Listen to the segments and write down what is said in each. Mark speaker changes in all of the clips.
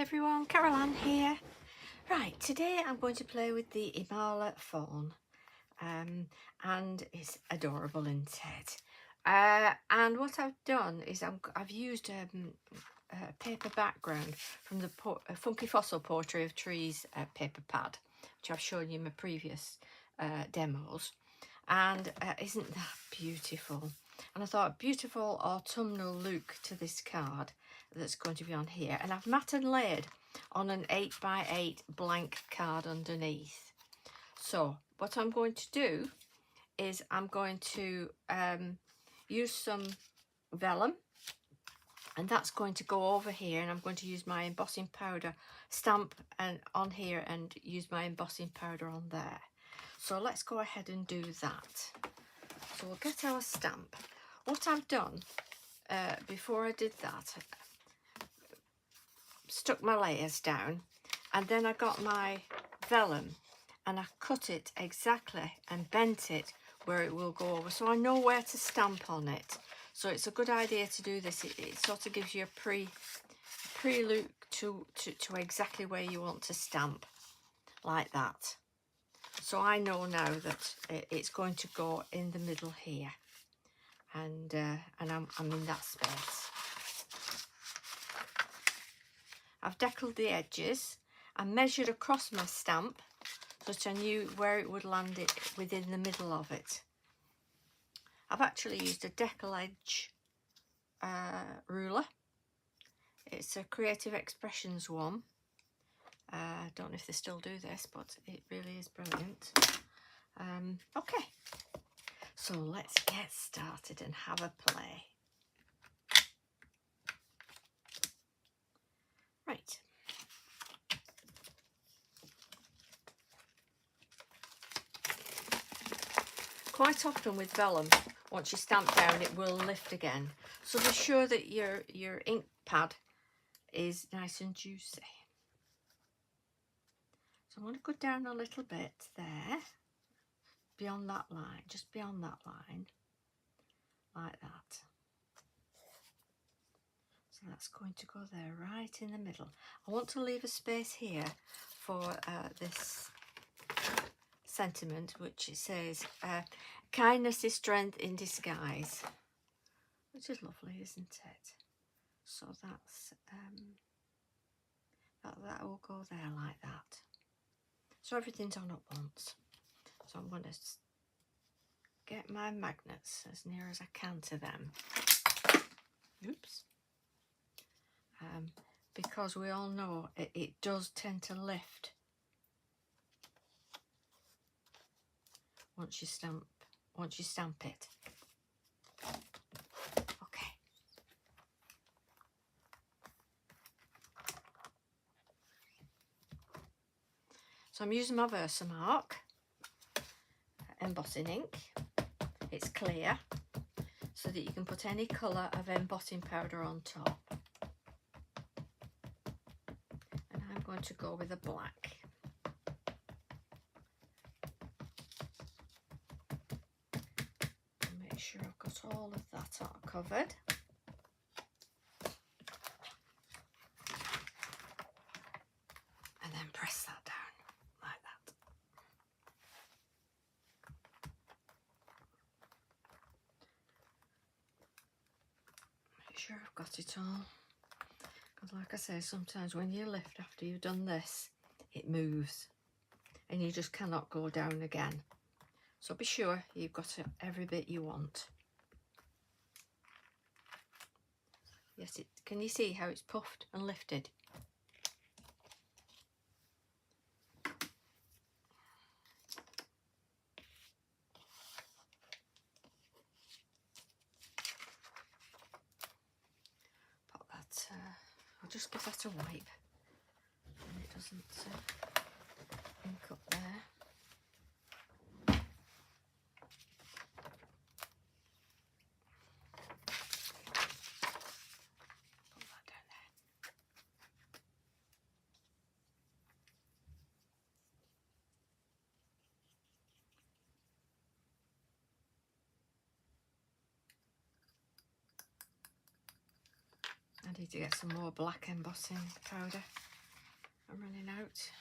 Speaker 1: everyone, Caroline here. Right, today I'm going to play with the Imala Fawn, and it's adorable, isn't it? And what I've done is I've used a paper background from the Funky Fossil Portrait of Trees paper pad, which I've shown you in my previous demos. And isn't that beautiful? And I thought, beautiful autumnal look to this card that's going to be on here. And I've mat and laid on an 8x8 blank card underneath. So what I'm going to do is I'm going to use some vellum, and that's going to go over here, and I'm going to use my embossing powder stamp and on here and use my embossing powder on there. So let's go ahead and do that. So we'll get our stamp. What I've done before I did that, stuck my layers down, and then I got my vellum and I cut it exactly and bent it where it will go over, so I know where to stamp on it. So it's a good idea to do this. It sort of gives you a pre-look to exactly where you want to stamp, like that. So I know now that it's going to go in the middle here, and I'm in that space. I've deckled the edges and measured across my stamp so that I knew where it would land it within the middle of it. I've actually used a decal edge ruler. It's a Creative Expressions one. I don't know if they still do this, but it really is brilliant. Okay, so let's get started and have a play. Right. Quite often with vellum, once you stamp down, it will lift again. So be sure that your ink pad is nice and juicy. So I'm going to go down a little bit there, beyond that line, just beyond that line, like that. So that's going to go there, right in the middle. I want to leave a space here for this sentiment, which it says, kindness is strength in disguise, which is lovely, isn't it? So that's that will go there like that. So everything's on at once. So I'm going to get my magnets as near as I can to them. Oops. Because we all know it does tend to lift once you stamp it. Okay. So I'm using my Versamark embossing ink. It's clear, so that you can put any colour of embossing powder on top. And I'm going to go with a black. Make sure I've got all of that covered. And then press that down like that. Make sure I've got it all. Because like I say, sometimes when you lift after you've done this, it moves. And you just cannot go down again. So be sure you've got every bit you want. Yes, can you see how it's puffed and lifted? Put that, I'll just give that a wipe. And it doesn't ink up there. I need to get some more black embossing powder. I'm running out.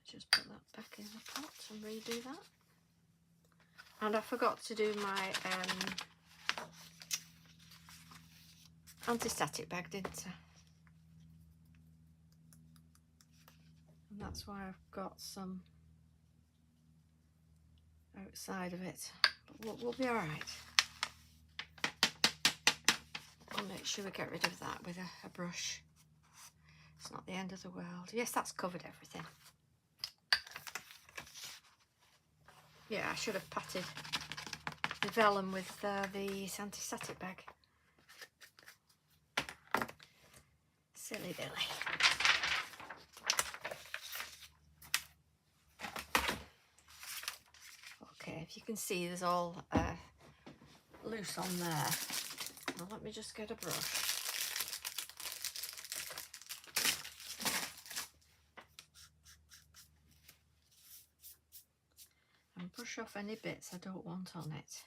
Speaker 1: Just put that back in the pot and redo that. And I forgot to do my anti-static bag, didn't I? And that's why I've got some outside of it. But we'll be all right. I'll make sure we get rid of that with a brush. It's not the end of the world. Yes, that's covered everything. Yeah, I should have patted the vellum with the anti-static bag. Silly Billy. Okay, if you can see, there's all loose on there. Now let me just get a brush. And brush off any bits I don't want on it.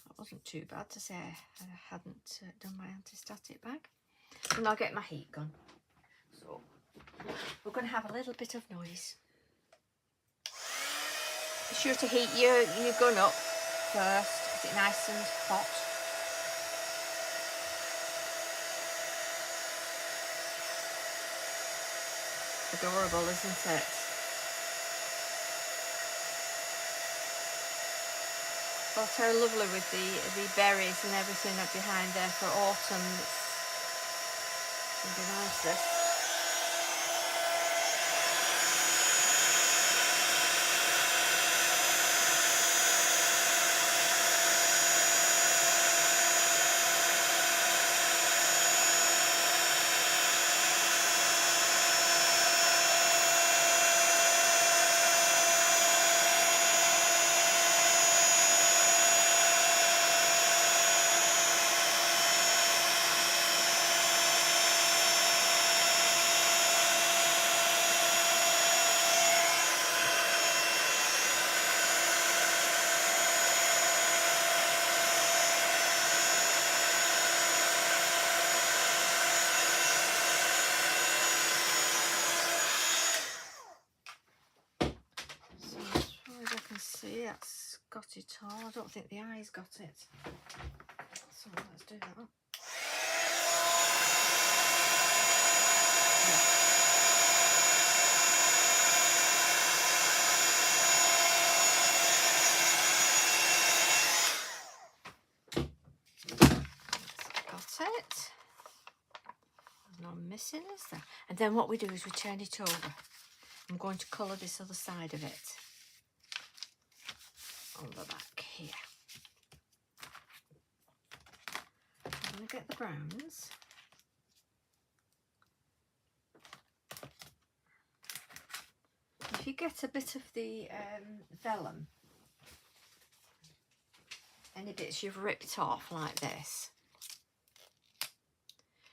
Speaker 1: That wasn't too bad to say I hadn't done my anti-static bag. And I'll get my heat gun. So we're going to have a little bit of noise. Be sure to heat your gun up first. Get it nice and hot. Adorable, isn't it? But how lovely with the berries and everything up behind there for autumn. It's going to be nice, this. See, that's got it all. I don't think the eye's got it. So let's do that. Got it. There's no missing, is there? And then what we do is we turn it over. I'm going to colour this other side of it. On the back here. I'm going to get the browns. If you get a bit of the vellum, any bits you've ripped off like this,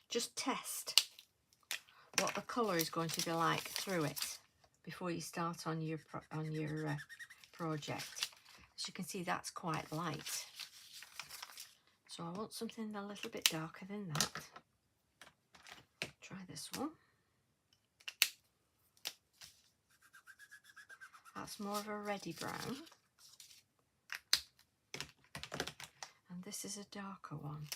Speaker 1: just test what the colour is going to be like through it before you start on your project. As you can see, that's quite light. So I want something a little bit darker than that. Try this one. That's more of a reddy brown. And this is a darker one.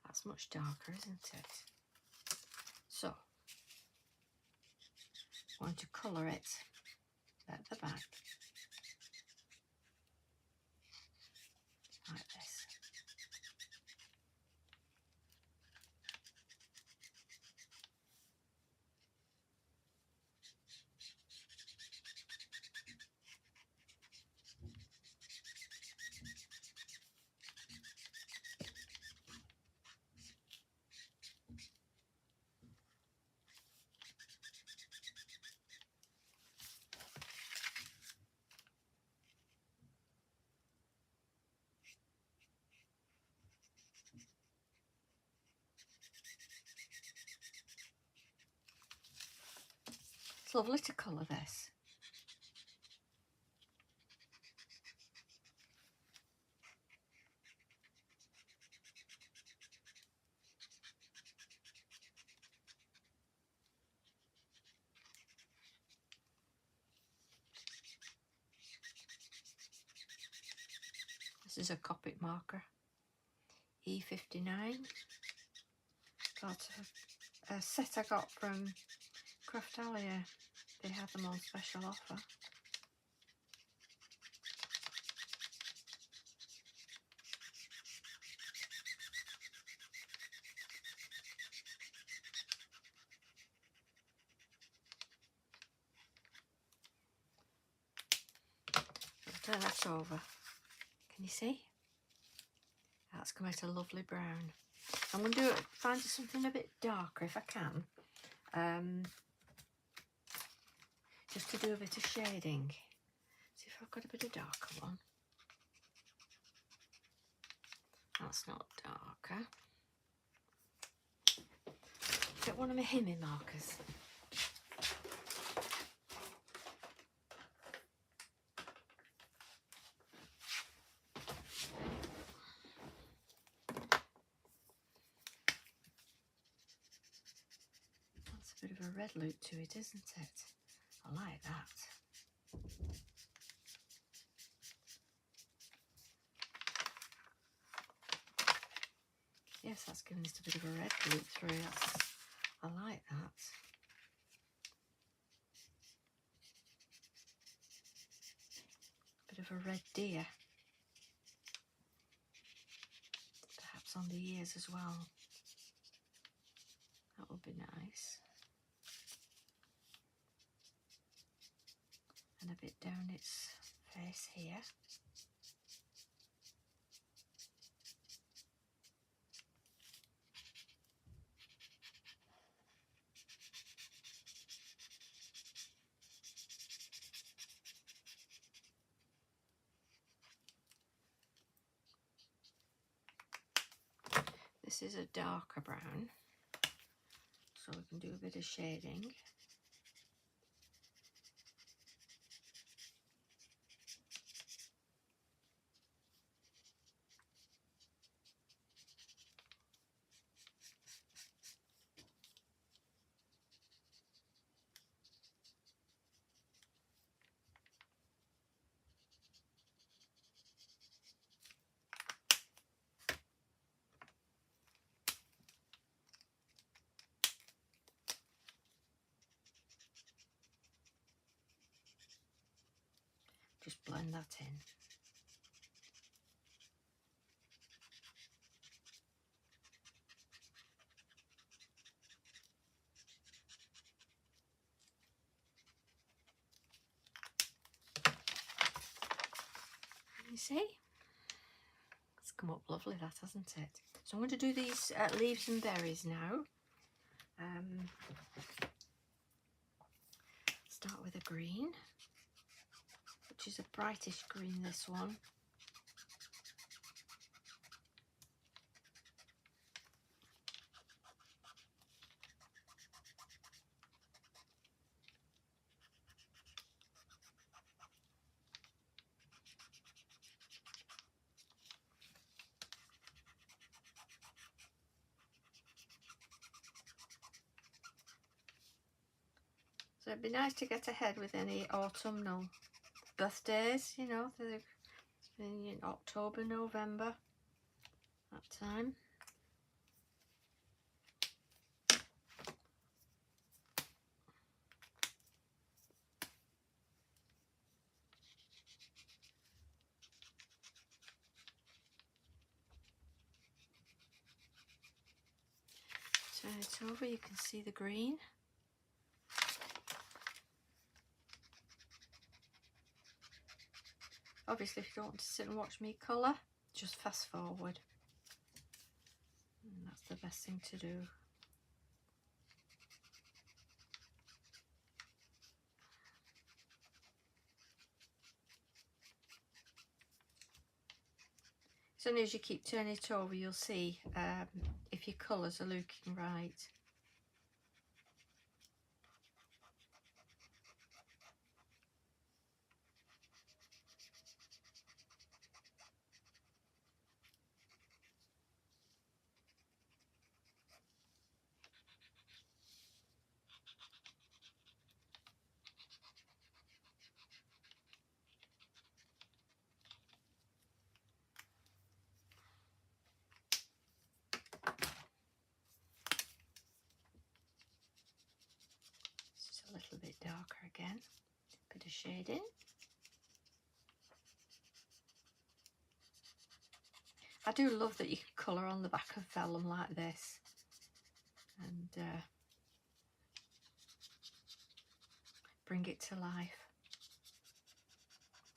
Speaker 1: That's much darker, isn't it? So I'm going to colour it at the back like this. It's lovely to colour this. This is a Copic marker, E59. Got a set I got from Crafty. They had them on special offer. I'll turn that over. Can you see? That's come out a lovely brown. I'm going to find something a bit darker if I can. Just to do a bit of shading. See if I've got a bit of darker one. That's not darker. Get one of my Himi markers. That's a bit of a red look to it, isn't it? I like that. Yes, that's giving us a bit of a red look through. I like that. Bit of a red deer. Perhaps on the ears as well. That would be nice. And a bit down its face here. This is a darker brown, so we can do a bit of shading. Just blend that in. You see? It's come up lovely, that, hasn't it? So I'm going to do these leaves and berries now. Start with a green, which is a brightish green, this one. So it'd be nice to get ahead with any autumnal birthdays, you know, in October, November, that time. Turn it over, you can see the green. Obviously, if you don't want to sit and watch me colour, just fast forward. And that's the best thing to do. So as you keep turning it over, you'll see if your colours are looking right. little bit darker again. Bit of shading. I do love that you can colour on the back of vellum like this, and bring it to life.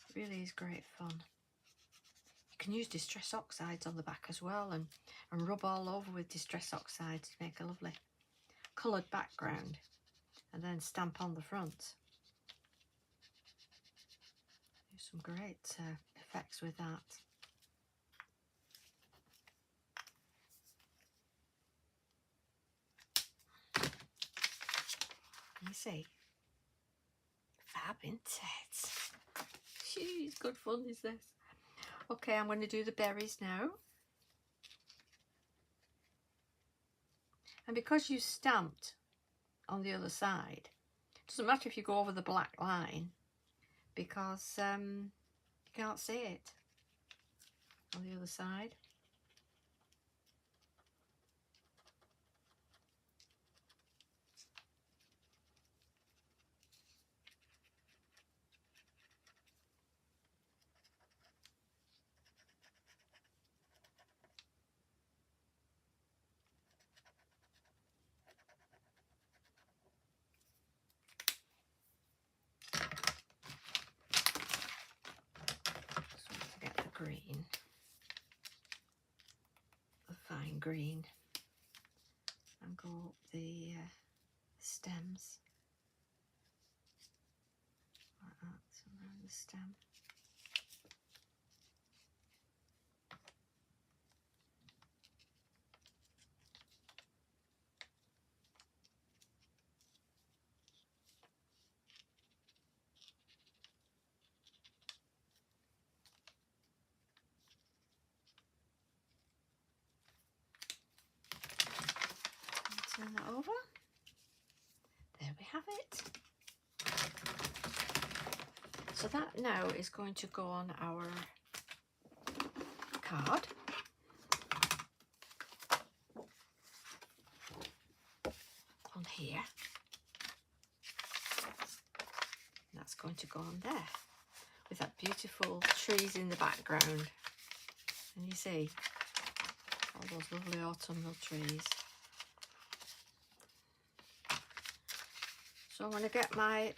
Speaker 1: It really is great fun. You can use distress oxides on the back as well, and rub all over with distress oxides to make a lovely coloured background, and then stamp on the front. Do some great effects with that. You see, fab, isn't it? Jeez, good fun is this. Okay, I'm going to do the berries now. And because you stamped on the other side, it doesn't matter if you go over the black line, because you can't see it on the other side. Green, a fine green, and go up the stems like that, around the stem. Turn that over. There we have it. So that now is going to go on our card. On here. And that's going to go on there with that beautiful trees in the background. And you see all those lovely autumnal trees. So I'm going to get my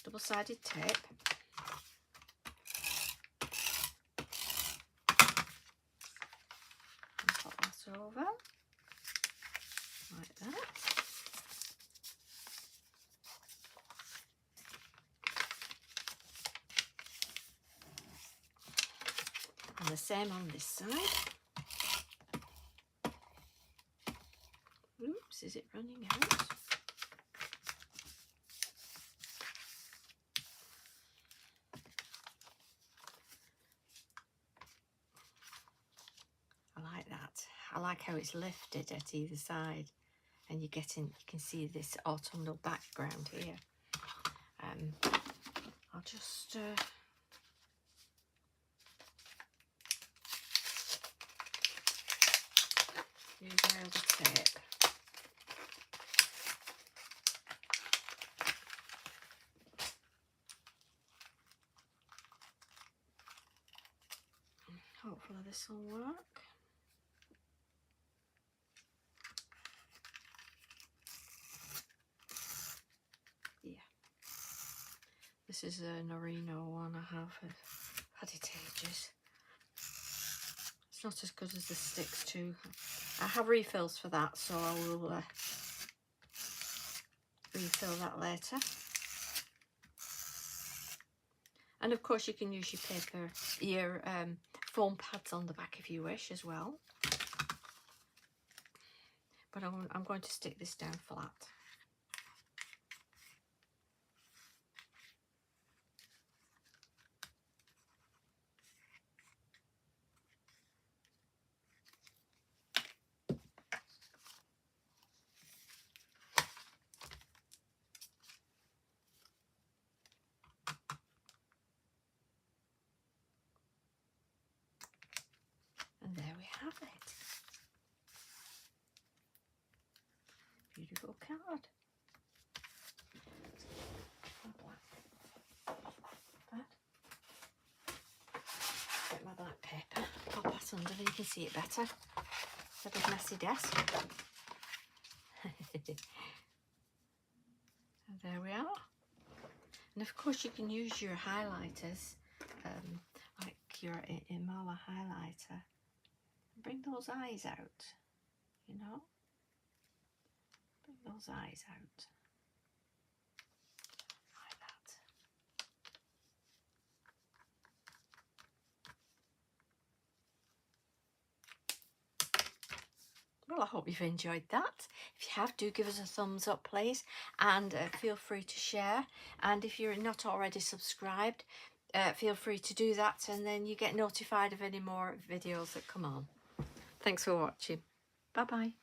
Speaker 1: double-sided tape. And pop that over like that. And the same on this side. Oops, is it running out? I like how it's lifted at either side, and you can see this autumnal background here. I'll just use my other tape. Hopefully this will work. This is a Norino one I have. I've had it ages. It's not as good as the sticks too. I have refills for that, so I will refill that later. And of course you can use your foam pads on the back if you wish as well. But I'm going to stick this down flat. And there we have it. Beautiful card. black paper. Pop that under, you can see it better. It's a big messy desk. And there we are. And of course you can use your highlighters, like your Imala highlighter. Bring those eyes out, you know. Bring those eyes out. Like that. Well, I hope you've enjoyed that. If you have, do give us a thumbs up, please. And feel free to share. And if you're not already subscribed, feel free to do that. And then you get notified of any more videos that come on. Thanks for watching. Bye-bye.